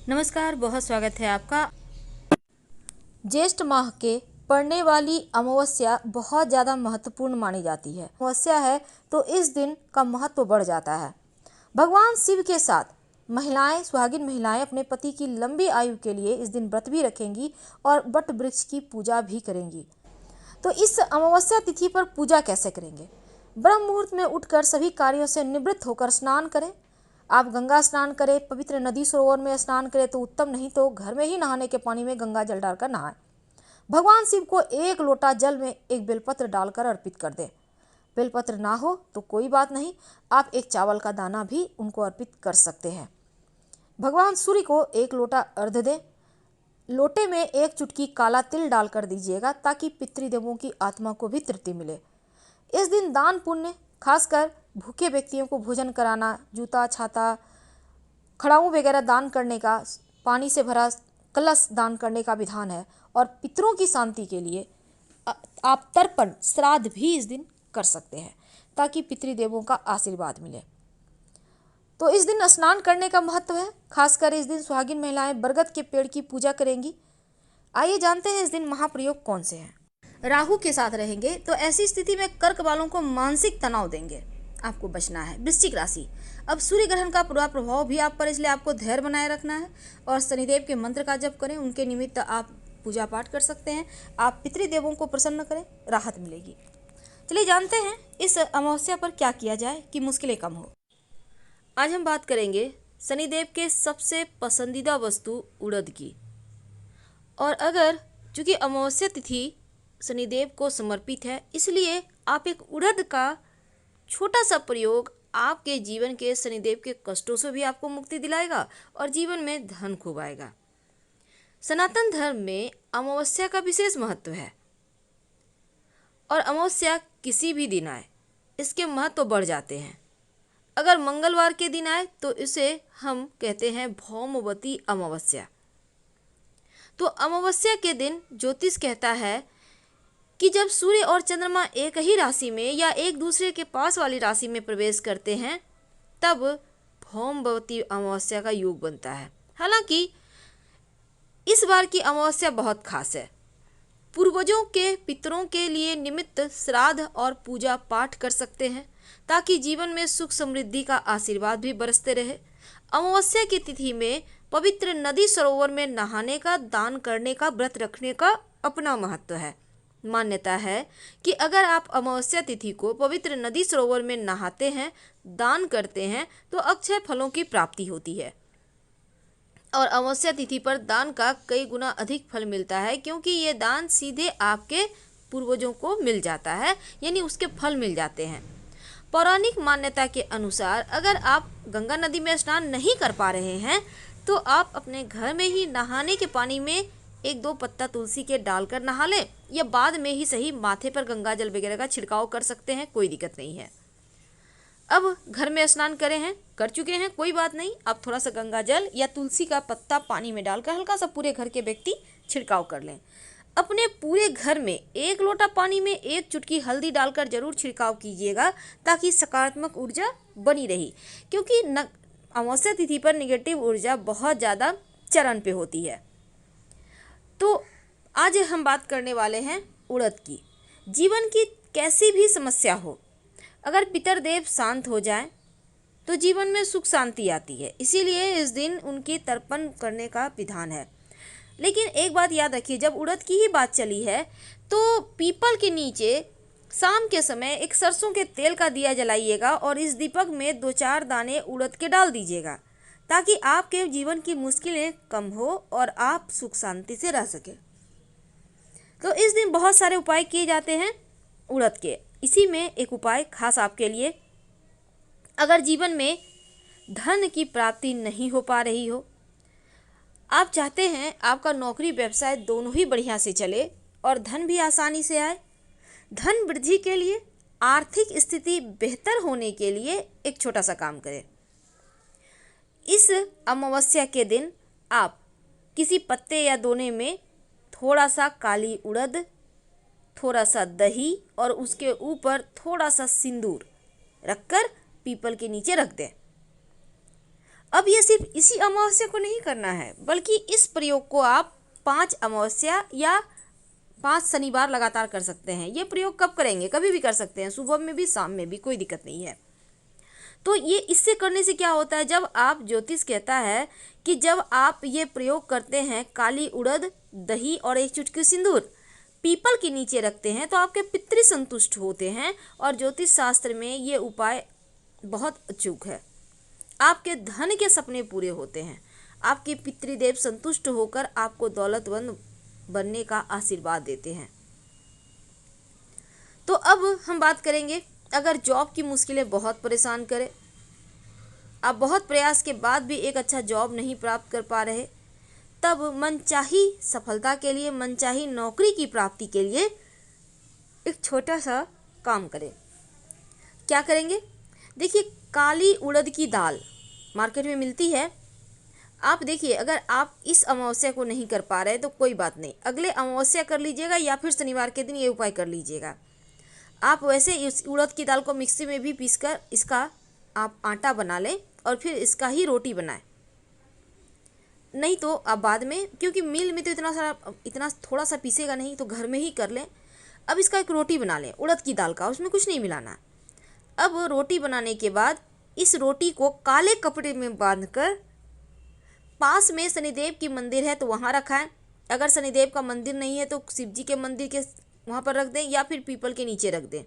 नमस्कार, बहुत स्वागत है आपका। ज्येष्ठ माह के पड़ने वाली अमावस्या बहुत ज़्यादा महत्वपूर्ण मानी जाती है। अमावस्या है तो इस दिन का महत्व बढ़ जाता है। भगवान शिव के साथ महिलाएं, सुहागिन महिलाएं अपने पति की लंबी आयु के लिए इस दिन व्रत भी रखेंगी और वट वृक्ष की पूजा भी करेंगी। तो इस अमावस्या तिथि पर पूजा कैसे करेंगे? ब्रह्म मुहूर्त में उठकर सभी कार्यों से निवृत्त होकर स्नान करें। आप गंगा स्नान करें, पवित्र नदी सरोवर में स्नान करें तो उत्तम, नहीं तो घर में ही नहाने के पानी में गंगा जल डालकर नहाएं। भगवान शिव को एक लोटा जल में एक बेलपत्र डालकर अर्पित कर दें। बेलपत्र ना हो तो कोई बात नहीं, आप एक चावल का दाना भी उनको अर्पित कर सकते हैं। भगवान सूर्य को एक लोटा अर्घ्य दें। लोटे में एक चुटकी काला तिल डालकर दीजिएगा ताकि पितृदेवों की आत्मा को भी तृप्ति मिले। इस दिन दान पुण्य, खासकर भूखे व्यक्तियों को भोजन कराना, जूता, छाता, खड़ाऊ वगैरह दान करने का, पानी से भरा कलश दान करने का विधान है। और पितरों की शांति के लिए आप तर्पण, श्राद्ध भी इस दिन कर सकते हैं ताकि पितृदेवों का आशीर्वाद मिले। तो इस दिन स्नान करने का महत्व है। खासकर इस दिन सुहागिन महिलाएं बरगद के पेड़ की पूजा करेंगी। आइए जानते हैं इस दिन महाप्रयोग कौन से हैं। राहु के साथ रहेंगे तो ऐसी स्थिति में कर्क वालों को मानसिक तनाव देंगे, आपको बचना है। वृश्चिक राशि, अब सूर्य ग्रहण का पूरा प्रभाव भी आप पर, इसलिए आपको धैर्य बनाए रखना है और शनिदेव के मंत्र का जप करें। उनके निमित्त आप पूजा पाठ कर सकते हैं। आप पितृदेवों को प्रसन्न करें, राहत मिलेगी। चलिए जानते हैं इस अमावस्या पर क्या किया जाए कि मुश्किलें कम हो। आज हम बात करेंगे शनिदेव के सबसे पसंदीदा वस्तु उड़द की। और अगर चूंकि अमावस्या तिथि शनिदेव को समर्पित है, इसलिए आप एक उड़द का छोटा सा प्रयोग आपके जीवन के शनिदेव के कष्टों से भी आपको मुक्ति दिलाएगा और जीवन में धन खूब आएगा। सनातन धर्म में अमावस्या का विशेष महत्व है और अमावस्या किसी भी दिन आए, इसके महत्व बढ़ जाते हैं। अगर मंगलवार के दिन आए तो इसे हम कहते हैं भौमवती अमावस्या। तो अमावस्या के दिन ज्योतिष कहता है कि जब सूर्य और चंद्रमा एक ही राशि में या एक दूसरे के पास वाली राशि में प्रवेश करते हैं तब भौमवती अमावस्या का योग बनता है। हालांकि इस बार की अमावस्या बहुत खास है। पूर्वजों के, पितरों के लिए निमित्त श्राद्ध और पूजा पाठ कर सकते हैं ताकि जीवन में सुख समृद्धि का आशीर्वाद भी बरसते रहे। अमावस्या की तिथि में पवित्र नदी सरोवर में नहाने का, दान करने का, व्रत रखने का अपना महत्व है। मान्यता है कि अगर आप अमावस्या तिथि को पवित्र नदी सरोवर में नहाते हैं, दान करते हैं तो अक्षय फलों की प्राप्ति होती है। और अमावस्या तिथि पर दान का कई गुना अधिक फल मिलता है, क्योंकि ये दान सीधे आपके पूर्वजों को मिल जाता है, यानी उसके फल मिल जाते हैं। पौराणिक मान्यता के अनुसार अगर आप गंगा नदी में स्नान नहीं कर पा रहे हैं तो आप अपने घर में ही नहाने के पानी में 1-2 पत्ता तुलसी के डालकर नहा लें, या बाद में ही सही माथे पर गंगा जल वगैरह का छिड़काव कर सकते हैं, कोई दिक्कत नहीं है। अब घर में स्नान कर चुके हैं, कोई बात नहीं, आप थोड़ा सा गंगा जल या तुलसी का पत्ता पानी में डालकर हल्का सा पूरे घर के व्यक्ति छिड़काव कर लें। अपने पूरे घर में 1 लोटा पानी में 1 चुटकी हल्दी डालकर जरूर छिड़काव कीजिएगा ताकि सकारात्मक ऊर्जा बनी रही, क्योंकि अमावस्या तिथि पर निगेटिव ऊर्जा बहुत ज़्यादा चरण पे होती है। तो आज हम बात करने वाले हैं उड़द की। जीवन की कैसी भी समस्या हो, अगर पितरदेव शांत हो जाए तो जीवन में सुख शांति आती है, इसीलिए इस दिन उनकी तर्पण करने का विधान है। लेकिन एक बात याद रखिए, जब उड़द की ही बात चली है तो पीपल के नीचे शाम के समय एक सरसों के तेल का दिया जलाइएगा और इस दीपक में 2-4 दाने उड़द के डाल दीजिएगा ताकि आपके जीवन की मुश्किलें कम हो और आप सुख शांति से रह सकें। तो इस दिन बहुत सारे उपाय किए जाते हैं उड़द के। इसी में एक उपाय खास आपके लिए, अगर जीवन में धन की प्राप्ति नहीं हो पा रही हो, आप चाहते हैं आपका नौकरी व्यवसाय दोनों ही बढ़िया से चले और धन भी आसानी से आए, धन वृद्धि के लिए, आर्थिक स्थिति बेहतर होने के लिए एक छोटा सा काम करें। इस अमावस्या के दिन आप किसी पत्ते या दोने में थोड़ा सा काली उड़द, थोड़ा सा दही और उसके ऊपर थोड़ा सा सिंदूर रखकर पीपल के नीचे रख दें अब ये सिर्फ इसी अमावस्या को नहीं करना है, बल्कि इस प्रयोग को आप 5 अमावस्या या 5 शनिवार लगातार कर सकते हैं। ये प्रयोग कब करेंगे? कभी भी कर सकते हैं, सुबह में भी शाम में भी, कोई दिक्कत नहीं है। तो ये इससे करने से क्या होता है, जब आप, ज्योतिष कहता है कि जब आप ये प्रयोग करते हैं, काली उड़द, दही और 1 चुटकी सिंदूर पीपल के नीचे रखते हैं, तो आपके पितृ संतुष्ट होते हैं। और ज्योतिष शास्त्र में ये उपाय बहुत अचूक है। आपके धन के सपने पूरे होते हैं। आपके पितृदेव संतुष्ट होकर आपको दौलतमंद बनने का आशीर्वाद देते हैं। तो अब हम बात करेंगे, अगर जॉब की मुश्किलें बहुत परेशान करें, आप बहुत प्रयास के बाद भी एक अच्छा जॉब नहीं प्राप्त कर पा रहे, तब मनचाही सफलता के लिए, मनचाही नौकरी की प्राप्ति के लिए एक छोटा सा काम करें। क्या करेंगे? देखिए, काली उड़द की दाल मार्केट में मिलती है। आप देखिए, अगर आप इस अमावस्या को नहीं कर पा रहे तो कोई बात नहीं, अगले अमावस्या कर लीजिएगा या फिर शनिवार के दिन ये उपाय कर लीजिएगा। आप वैसे इस उड़द की दाल को मिक्सी में भी पीसकर इसका आप आटा बना लें और फिर इसका ही रोटी बनाएं। नहीं तो आप बाद में, क्योंकि मिल में तो इतना थोड़ा सा पीसेगा नहीं, तो घर में ही कर लें। अब इसका एक रोटी बना लें उड़द की दाल का, उसमें कुछ नहीं मिलाना। अब रोटी बनाने के बाद इस रोटी को काले कपड़े में बांधकर पास में शनिदेव की मंदिर है तो वहाँ रखाएं। अगर शनिदेव का मंदिर नहीं है तो शिव जी के मंदिर के वहाँ पर रख दें या फिर पीपल के नीचे रख दें।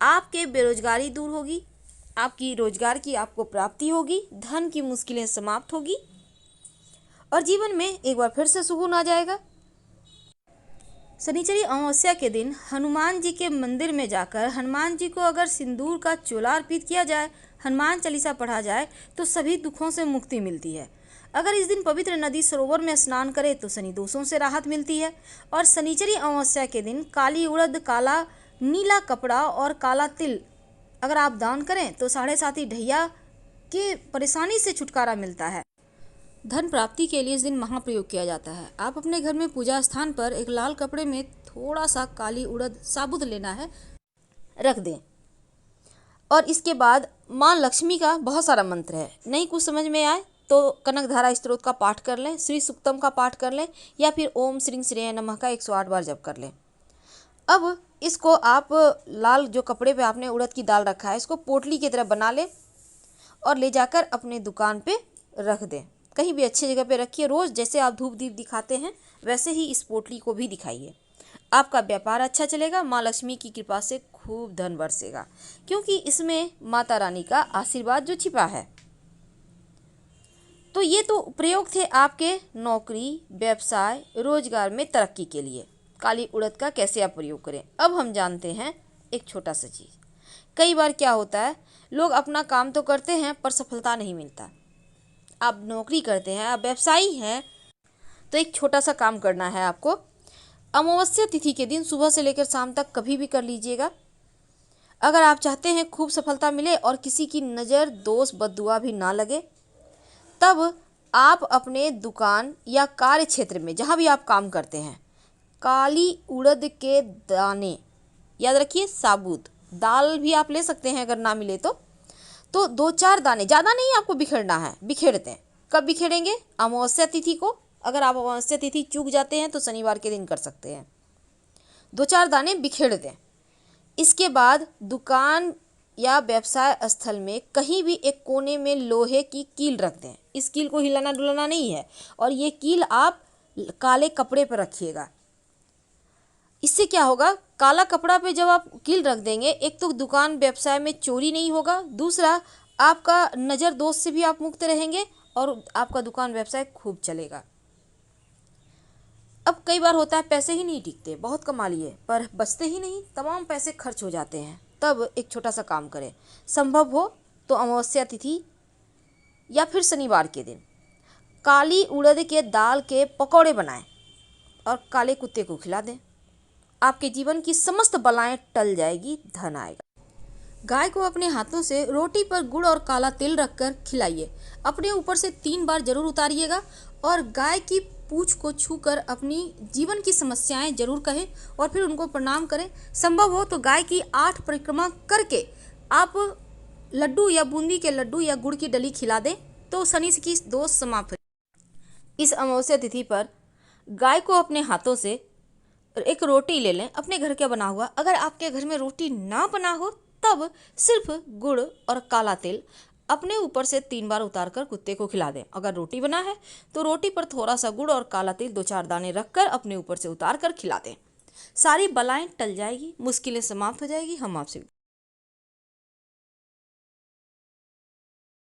आपके बेरोजगारी दूर होगी, आपकी रोजगार की आपको प्राप्ति होगी, धन की मुश्किलें समाप्त होगी और जीवन में एक बार फिर से सुकून आ जाएगा। शनिचरी अमावस्या के दिन हनुमान जी के मंदिर में जाकर हनुमान जी को अगर सिंदूर का चोला अर्पित किया जाए, हनुमान चालीसा पढ़ा जाए तो सभी दुखों से मुक्ति मिलती है। अगर इस दिन पवित्र नदी सरोवर में स्नान करें तो शनि दोषों से राहत मिलती है। और शनिचरी अमावस्या के दिन काली उड़द, काला नीला कपड़ा और काला तिल अगर आप दान करें तो 7.5 ढैया के परेशानी से छुटकारा मिलता है। धन प्राप्ति के लिए इस दिन महाप्रयोग किया जाता है। आप अपने घर में पूजा स्थान पर एक लाल कपड़े में थोड़ा सा काली उड़द साबुत लेना है, रख दें। और इसके बाद माँ लक्ष्मी का बहुत सारा मंत्र है, नहीं कुछ समझ में आए तो कनकधारा स्तोत्र का पाठ कर लें, श्री सुक्तम का पाठ कर लें या फिर ओम श्रीं श्रेय नमः का 108 बार जप कर लें। अब इसको आप लाल जो कपड़े पे आपने उड़द की दाल रखा है, इसको पोटली की तरह बना लें और ले जाकर अपने दुकान पे रख दें। कहीं भी अच्छी जगह पे रखिए। रोज़ जैसे आप धूप दीप दिखाते हैं वैसे ही इस पोटली को भी दिखाइए। आपका व्यापार अच्छा चलेगा, माँ लक्ष्मी की कृपा से खूब धन बरसेगा, क्योंकि इसमें माता रानी का आशीर्वाद जो छिपा है। तो ये तो प्रयोग थे आपके नौकरी, व्यवसाय, रोजगार में तरक्की के लिए। काली उड़द का कैसे आप प्रयोग करें। अब हम जानते हैं एक छोटा सा चीज़। कई बार क्या होता है, लोग अपना काम तो करते हैं पर सफलता नहीं मिलता। आप नौकरी करते हैं, आप व्यवसायी हैं, तो एक छोटा सा काम करना है आपको। अमावस्या तिथि के दिन सुबह से लेकर शाम तक कभी भी कर लीजिएगा। अगर आप चाहते हैं खूब सफलता मिले और किसी की नज़र, दोष, बद्दुआ भी ना लगे, तब आप अपने दुकान या कार्य क्षेत्र में जहाँ भी आप काम करते हैं, काली उड़द के दाने, याद रखिए साबुत, दाल भी आप ले सकते हैं अगर ना मिले तो 2-4 दाने, ज़्यादा नहीं आपको बिखेरना है, बिखेर दें। कब बिखेरेंगे? अमावस्या तिथि को। अगर आप अमावस्या तिथि चूक जाते हैं तो शनिवार के दिन कर सकते हैं। 2-4 दाने बिखेर दें। इसके बाद दुकान या व्यवसाय स्थल में कहीं भी एक कोने में लोहे की कील रख दें। इस कील को हिलाना डुलाना नहीं है और ये कील आप काले कपड़े पर रखिएगा। इससे क्या होगा, काला कपड़ा पे जब आप कील रख देंगे, एक तो दुकान व्यवसाय में चोरी नहीं होगा, दूसरा आपका नज़र दोष से भी आप मुक्त रहेंगे और आपका दुकान व्यवसाय खूब चलेगा। अब कई बार होता है पैसे ही नहीं टिकते, बहुत कमा लिए पर बचते ही नहीं, तमाम पैसे खर्च हो जाते हैं। तब एक छोटा सा काम करें, संभव हो तो अमावस्या तिथि या फिर शनिवार के दिन काली उड़द के दाल के पकौड़े बनाएं और काले कुत्ते को खिला दें। आपके जीवन की समस्त बलाएं टल जाएगी, धन आएगा। गाय को अपने हाथों से रोटी पर गुड़ और काला तिल रखकर खिलाइए। अपने ऊपर से 3 बार जरूर उतारिएगा और गाय की पूंछ को छूकर अपनी जीवन की समस्याएं जरूर कहें और फिर उनको प्रणाम करें। संभव हो तो गाय की 8 परिक्रमा करके आप लड्डू या बूंदी के लड्डू या गुड़ की डली खिला दें। तो शनि की दोष समाप्त हो। इस अमावस्या तिथि पर गाय को अपने हाथों से एक रोटी ले लें, अपने घर का बना हुआ। अगर आपके घर में रोटी ना बना हो तब सिर्फ गुड़ और काला तिल अपने ऊपर से 3 बार उतारकर कुत्ते को खिला दें। अगर रोटी बना है तो रोटी पर थोड़ा सा गुड़ और काला तिल 2-4 दाने रखकर अपने ऊपर से उतार कर खिला दें। सारी बलाएं टल जाएगी, मुश्किलें समाप्त हो जाएगी। हम आपसे